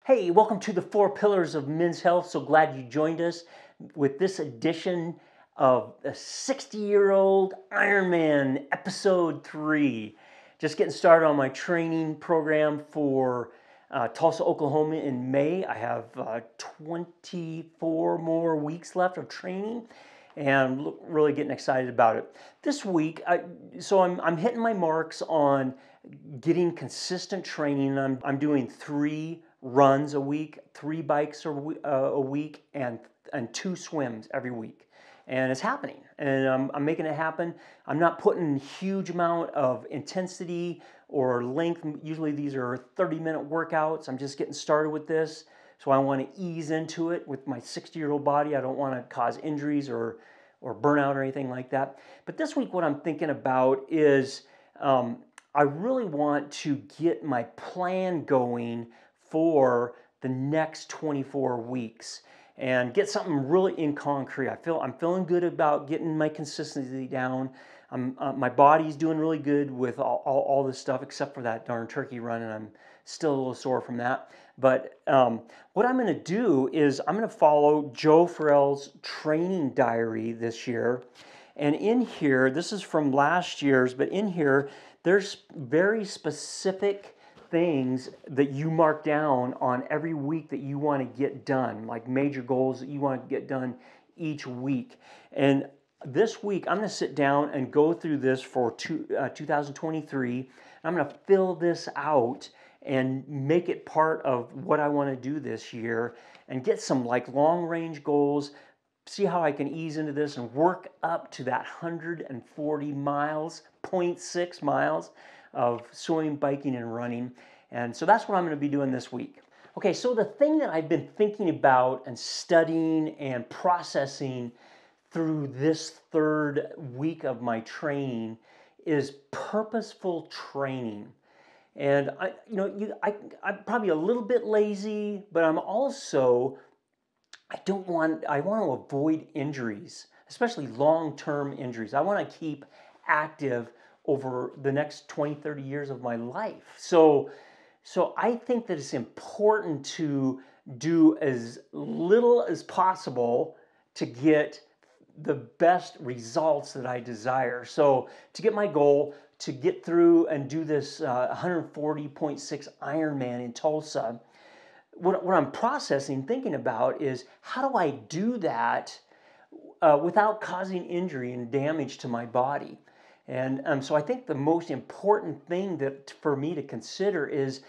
Hey, welcome to the Four Pillars of Men's Health. So glad you joined us with this edition of a 60-year-old Ironman episode 3. Just getting started on my training program for Tulsa, Oklahoma in May. I have 24 more weeks left of training and I'm really getting excited about it. This week, I'm hitting my marks on getting consistent training. I'm doing 3 runs a week, 3 bikes a week, and 2 swims every week. And it's happening, and I'm making it happen. I'm not putting huge amount of intensity or length. Usually these are 30-minute workouts. I'm just getting started with this. So I want to ease into it with my 60-year-old body. I don't want to cause injuries or burnout or anything like that. But this week what I'm thinking about is I really want to get my plan going for the next 24 weeks and get something really in concrete. I'm feeling good about getting my consistency down. My body's doing really good with all this stuff except for that darn turkey run, and I'm still a little sore from that. But what I'm going to do is I'm going to follow Joe Farrell's training diary this year. And in here, this is from last year's, but in here, there's very specific things that you mark down on every week that you want to get done, like major goals that you want to get done each week. And this week, I'm going to sit down and go through this for 2023. I'm going to fill this out and make it part of what I want to do this year and get some like long range goals, see how I can ease into this and work up to that 140 miles, 0.6 miles of swimming, biking, and running. And so that's what I'm going to be doing this week. Okay, so the thing that I've been thinking about and studying and processing through this 3rd week of my training is purposeful training. And I'm probably a little bit lazy, but I'm also, I want to avoid injuries, especially long-term injuries. I want to keep active over the next 20, 30 years of my life. So I think that it's important to do as little as possible to get the best results that I desire. So to get my goal to get through and do this 140.6 Ironman in Tulsa, what I'm processing, thinking about is how do I do that without causing injury and damage to my body? And so I think the most important thing that for me to consider is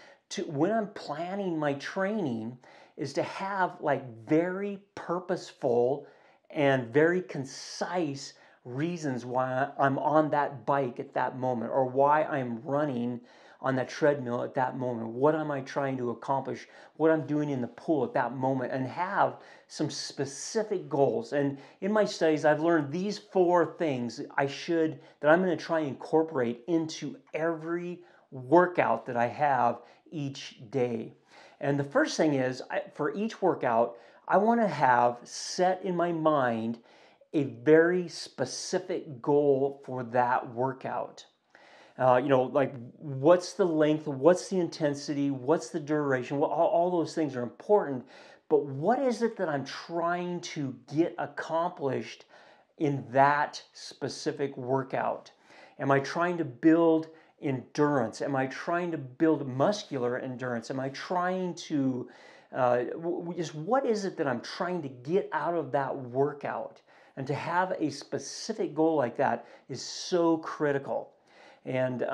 when I'm planning my training is to have like very purposeful and very concise reasons why I'm on that bike at that moment or why I'm running on that treadmill at that moment. What am I trying to accomplish? What I'm doing in the pool at that moment, and have some specific goals. And in my studies, I've learned these 4 things that I'm going to try and incorporate into every workout that I have each day. And the first thing is, for each workout, I want to have set in my mind a very specific goal for that workout. Like what's the length, what's the intensity, what's the duration, all those things are important, but what is it that I'm trying to get accomplished in that specific workout? Am I trying to build endurance? Am I trying to build muscular endurance? Am I trying to, just what is it that I'm trying to get out of that workout? And to have a specific goal like that is so critical. And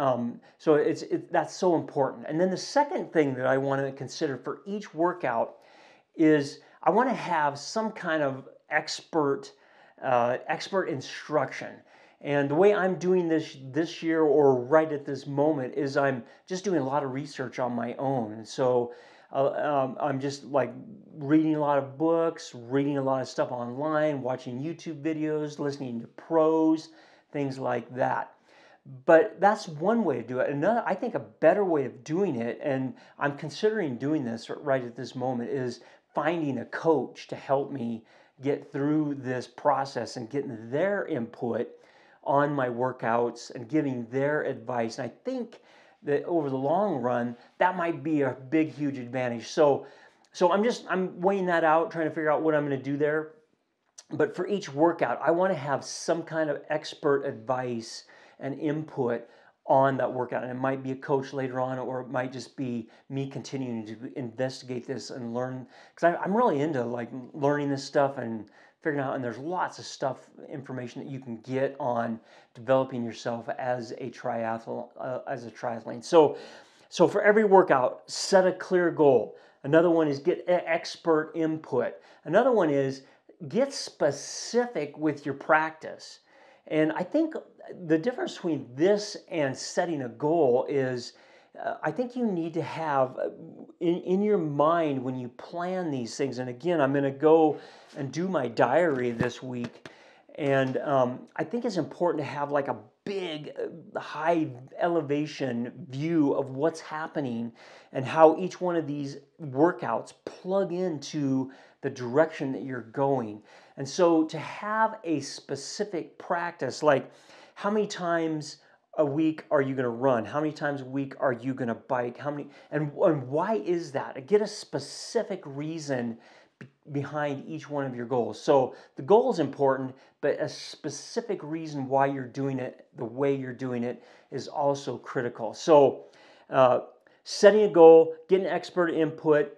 so that's so important. And then the second thing that I want to consider for each workout is I want to have some kind of expert instruction. And the way I'm doing this year or right at this moment is I'm just doing a lot of research on my own. And so I'm just like reading a lot of books, reading a lot of stuff online, watching YouTube videos, listening to pros, things like that. But that's one way to do it. Another, I think a better way of doing it, and I'm considering doing this right at this moment, is finding a coach to help me get through this process and getting their input on my workouts and giving their advice. And I think that over the long run, that might be a big, huge advantage. So So I'm weighing that out, trying to figure out what I'm going to do there. But for each workout, I want to have some kind of expert advice and input on that workout. And it might be a coach later on, or it might just be me continuing to investigate this and learn. Because I'm really into like learning this stuff and figuring out. And there's lots of stuff, information that you can get on developing yourself as a triathlete. So for every workout, set a clear goal. Another one is get expert input. Another one is get specific with your practice. And I think the difference between this and setting a goal is I think you need to have in your mind when you plan these things. And again, I'm going to go and do my diary this week. And I think it's important to have like a big, high elevation view of what's happening and how each one of these workouts plug into the direction that you're going. And so to have a specific practice, like how many times a week are you going to run? How many times a week are you going to bike? And why is that? Get a specific reason behind each one of your goals. So the goal is important, but a specific reason why you're doing it, the way you're doing it, is also critical. So setting a goal, getting expert input,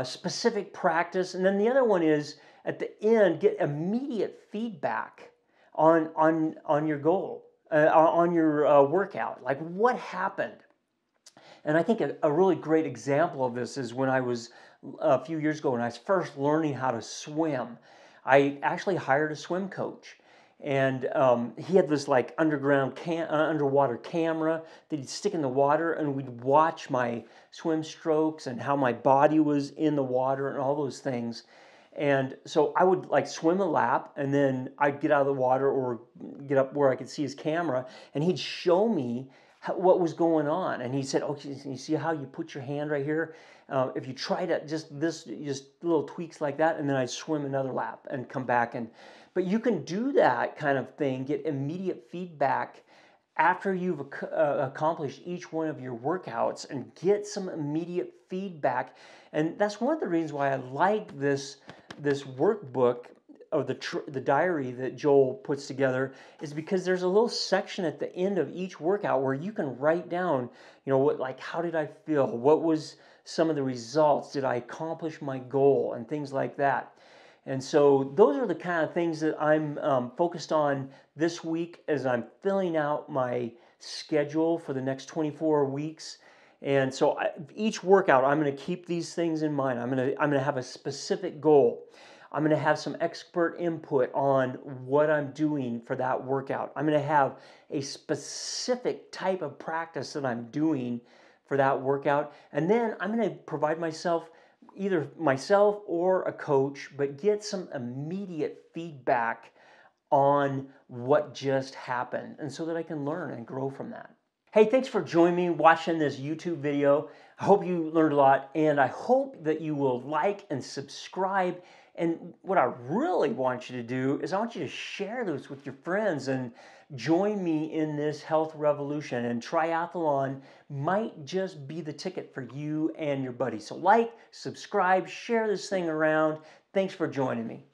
specific practice, and then the other one is at the end, get immediate feedback on your goal, on your workout. Like what happened? And I think a really great example of this is when I was a few years ago when I was first learning how to swim. I actually hired a swim coach, and he had this like underwater camera that he'd stick in the water, and we'd watch my swim strokes and how my body was in the water and all those things. And so I would like swim a lap, and then I'd get out of the water or get up where I could see his camera, and he'd show me what was going on. And he said, "Okay, you see how you put your hand right here? If you try to just little tweaks like that," and then I'd swim another lap and come back. But you can do that kind of thing, get immediate feedback after you've accomplished each one of your workouts, and get some immediate feedback. And that's one of the reasons why I like this workbook of the diary that Joel puts together, is because there's a little section at the end of each workout where you can write down, how did I feel? What was some of the results? Did I accomplish my goal? And things like that. And so those are the kind of things that I'm focused on this week as I'm filling out my schedule for the next 24 weeks. And so each workout, I'm going to keep these things in mind. I'm going to have a specific goal. I'm going to have some expert input on what I'm doing for that workout. I'm going to have a specific type of practice that I'm doing for that workout. And then I'm going to provide either myself or a coach, but get some immediate feedback on what just happened, and so that I can learn and grow from that. Hey, thanks for joining me watching this YouTube video. I hope you learned a lot, and I hope that you will like and subscribe. And what I really want you to do is I want you to share this with your friends and join me in this health revolution. And triathlon might just be the ticket for you and your buddies. So like, subscribe, share this thing around. Thanks for joining me.